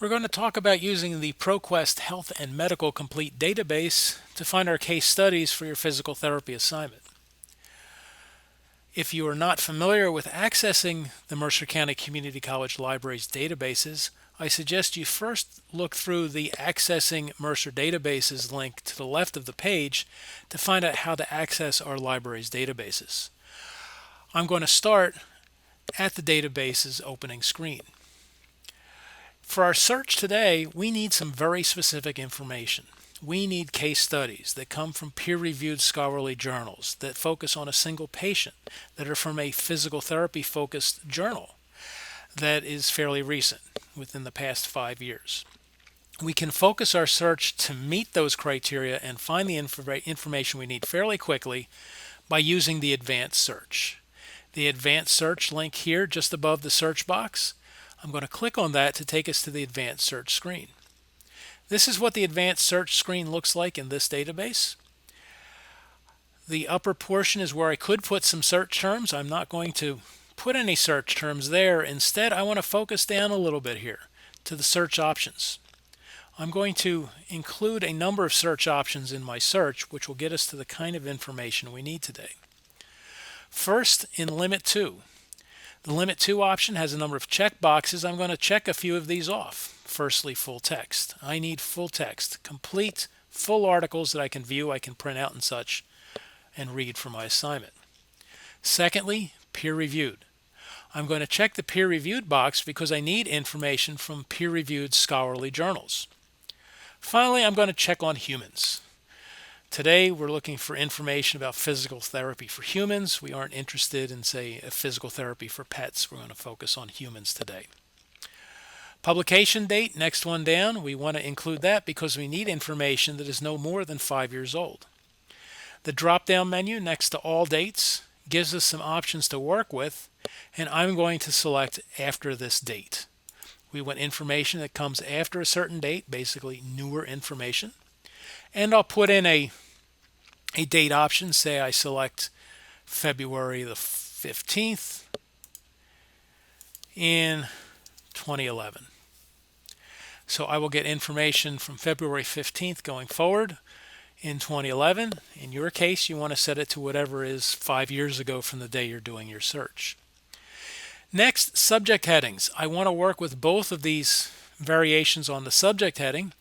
We're going to talk about using the ProQuest Health and Medical Complete database to find our case studies for your physical therapy assignment. If you are not familiar with accessing the Mercer County Community College Library's databases, I suggest you first look through the Accessing Mercer Databases link to the left of the page to find out how to access our library's databases. I'm going to start at the database's opening screen. For our search today, we need some very specific information. We need case studies that come from peer-reviewed scholarly journals that focus on a single patient, that are from a physical therapy-focused journal that is fairly recent, within the past 5 years. We can focus our search to meet those criteria and find the information we need fairly quickly by using the advanced search. The advanced search link here just above the search box, I'm going to click on that to take us to the advanced search screen. This is what the advanced search screen looks like in this database. The upper portion is where I could put some search terms. I'm not going to put any search terms there. Instead, I want to focus down a little bit here to the search options. I'm going to include a number of search options in my search, which will get us to the kind of information we need today. First, in Limit 2. The Limit 2 option has a number of check boxes. I'm going to check a few of these off. Firstly, full text. I need full text, complete, full articles that I can view, I can print out and such, and read for my assignment. Secondly, peer-reviewed. I'm going to check the peer-reviewed box because I need information from peer-reviewed scholarly journals. Finally, I'm going to check on humans. Today, we're looking for information about physical therapy for humans. We aren't interested in, say, a physical therapy for pets. We're going to focus on humans today. Publication date, next one down, we want to include that because we need information that is no more than 5 years old. The drop-down menu next to all dates gives us some options to work with, and I'm going to select after this date. We want information that comes after a certain date, basically newer information. And I'll put in a date option. Say I select February the 15th in 2011. So I will get information from February 15th going forward in 2011. In your case, you want to set it to whatever is 5 years ago from the day you're doing your search. Next, subject headings. I want to work with both of these variations on the subject heading.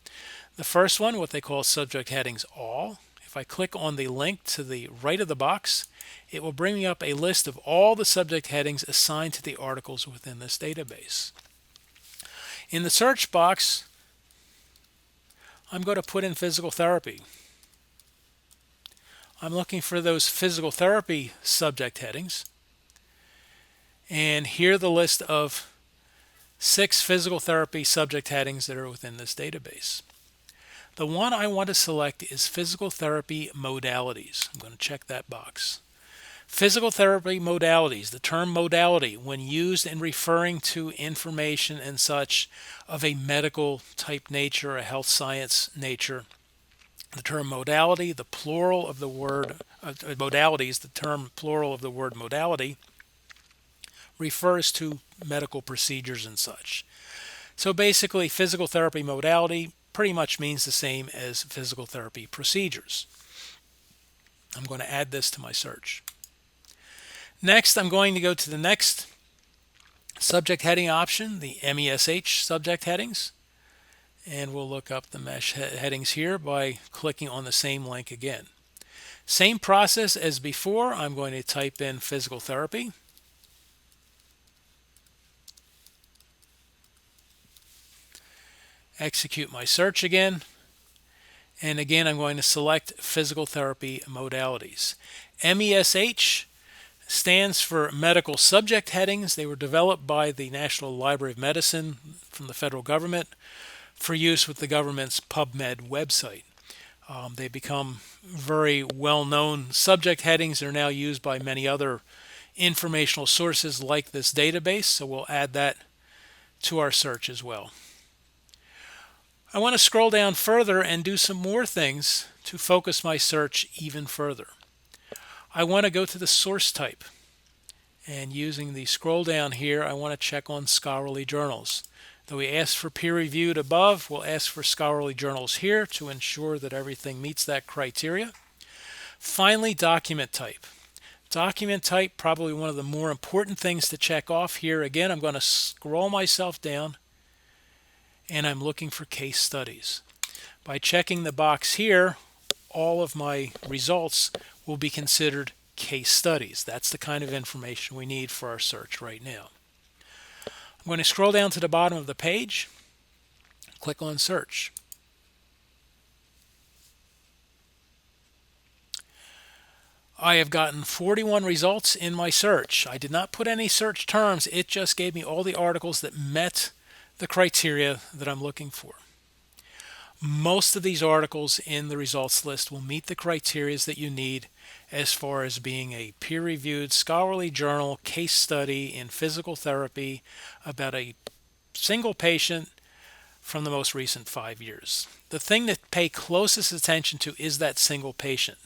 The first one, what they call subject headings all. If I click on the link to the right of the box, it will bring me up a list of all the subject headings assigned to the articles within this database. In the search box, I'm going to put in physical therapy. I'm looking for those physical therapy subject headings. And here are the list of 6 physical therapy subject headings that are within this database. The one I want to select is physical therapy modalities. I'm going to check that box. Physical therapy modalities, the term modality, when used in referring to information and such of a medical type nature, a health science nature, the term modality, the plural of the word modalities, the term plural of the word modality, refers to medical procedures and such. So basically, physical therapy modality pretty much means the same as physical therapy procedures. I'm going to add this to my search. Next, I'm going to go to the next subject heading option, the MESH subject headings, and we'll look up the mesh headings here by clicking on the same link again. Same process as before. I'm going to type in physical therapy. Execute my search again, and again I'm going to select physical therapy modalities. MESH stands for medical subject headings. They were developed by the National Library of Medicine from the federal government for use with the government's PubMed website. They become very well-known subject headings. They're now used by many other informational sources like this database, so we'll add that to our search as well. I want to scroll down further and do some more things to focus my search even further. I want to go to the source type, and using the scroll down here, I want to check on scholarly journals. Though we asked for peer-reviewed above, we'll ask for scholarly journals here to ensure that everything meets that criteria. Finally, document type. Document type, probably one of the more important things to check off here. Again, I'm going to scroll myself down and I'm looking for case studies. By checking the box here, all of my results will be considered case studies. That's the kind of information we need for our search right now. I'm going to scroll down to the bottom of the page, click on search. I have gotten 41 results in my search. I did not put any search terms. It just gave me all the articles that met the criteria that I'm looking for. Most of these articles in the results list will meet the criteria that you need as far as being a peer-reviewed scholarly journal case study in physical therapy about a single patient from the most recent 5 years. The thing to pay closest attention to is that single patient.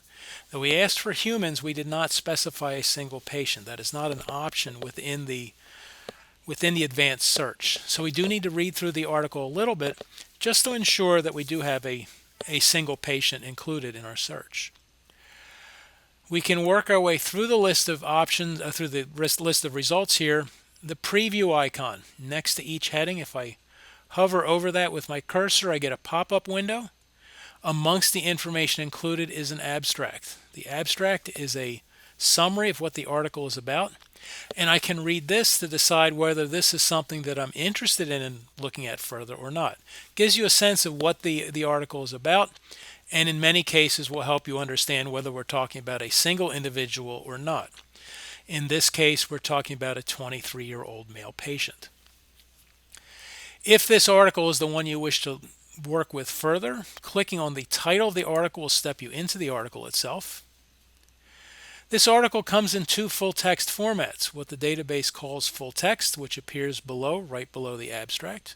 Though we asked for humans, we did not specify a single patient. That is not an option within the advanced search. So we do need to read through the article a little bit just to ensure that we do have a single patient included in our search. We can work our way through the list of options, through the list of results here. The preview icon next to each heading, if I hover over that with my cursor, I get a pop-up window. Amongst the information included is an abstract. The abstract is a summary of what the article is about, and I can read this to decide whether this is something that I'm interested in looking at further or not. Gives you a sense of what the article is about, and in many cases will help you understand whether we're talking about a single individual or not. In this case, we're talking about a 23-year-old male patient. If this article is the one you wish to work with further, clicking on the title of the article will step you into the article itself. This article comes in two full text formats, what the database calls full text, which appears below, right below the abstract,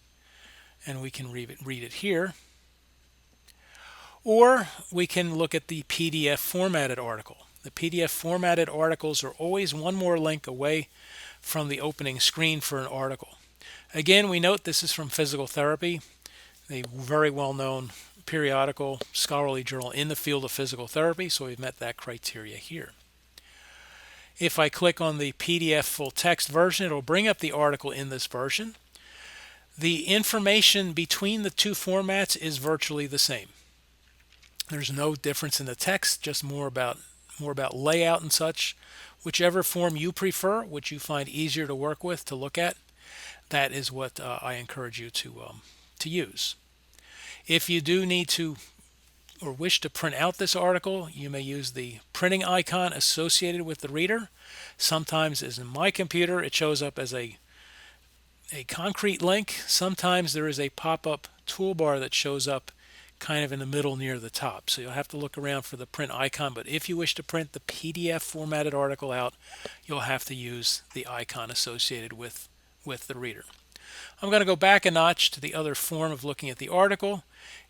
and we can read it here. Or we can look at the PDF formatted article. The PDF formatted articles are always one more link away from the opening screen for an article. Again, we note this is from Physical Therapy, a very well-known periodical scholarly journal in the field of physical therapy, so we've met that criteria here. If I click on the PDF full text version, it'll bring up the article in this version. The information between the two formats is virtually the same. There's no difference in the text, just more about layout and such. Whichever form you prefer, which you find easier to work with, to look at, that is what I encourage you to use. If you do need to or wish to print out this article, you may use the printing icon associated with the reader. Sometimes, as in my computer, it shows up as a concrete link. Sometimes there is a pop-up toolbar that shows up kind of in the middle near the top. So you'll have to look around for the print icon, but if you wish to print the PDF formatted article out, you'll have to use the icon associated with the reader. I'm going to go back a notch to the other form of looking at the article.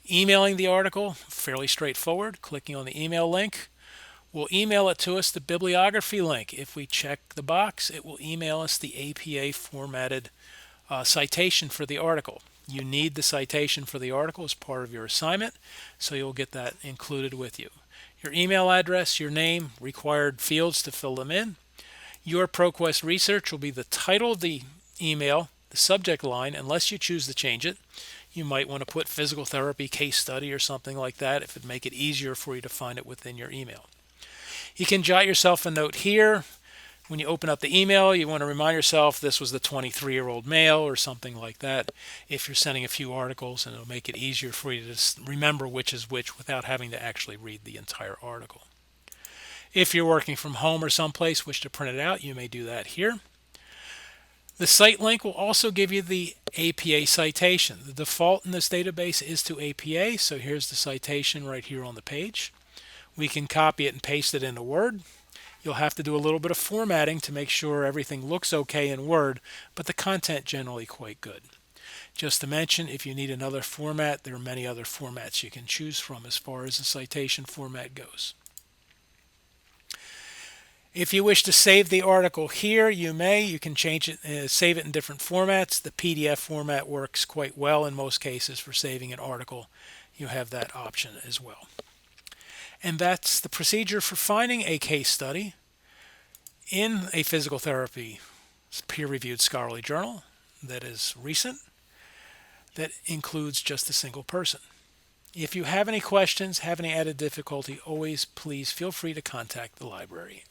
Emailing the article, fairly straightforward. Clicking on the email link will email it to us, the bibliography link. If we check the box, it will email us the APA formatted citation for the article. You need the citation for the article as part of your assignment, so you'll get that included with you. Your email address, your name, required fields to fill them in. Your ProQuest research will be the title of the email, the subject line, unless you choose to change it. You might want to put physical therapy case study or something like that if it'd make it easier for you to find it within your email. You can jot yourself a note here. When you open up the email, you want to remind yourself this was the 23-year-old male or something like that. If you're sending a few articles, and it'll make it easier for you to remember which is which without having to actually read the entire article. If you're working from home or someplace, wish to print it out, you may do that here. The site link will also give you the APA citation. The default in this database is to APA, so here's the citation right here on the page. We can copy it and paste it into Word. You'll have to do a little bit of formatting to make sure everything looks okay in Word, but the content generally quite good. Just to mention, if you need another format, there are many other formats you can choose from as far as the citation format goes. If you wish to save the article here, you may. You can change it, save it in different formats. The PDF format works quite well in most cases for saving an article. You have that option as well. And that's the procedure for finding a case study in a physical therapy peer-reviewed scholarly journal that is recent, that includes just a single person. If you have any questions, have any added difficulty, always please feel free to contact the library.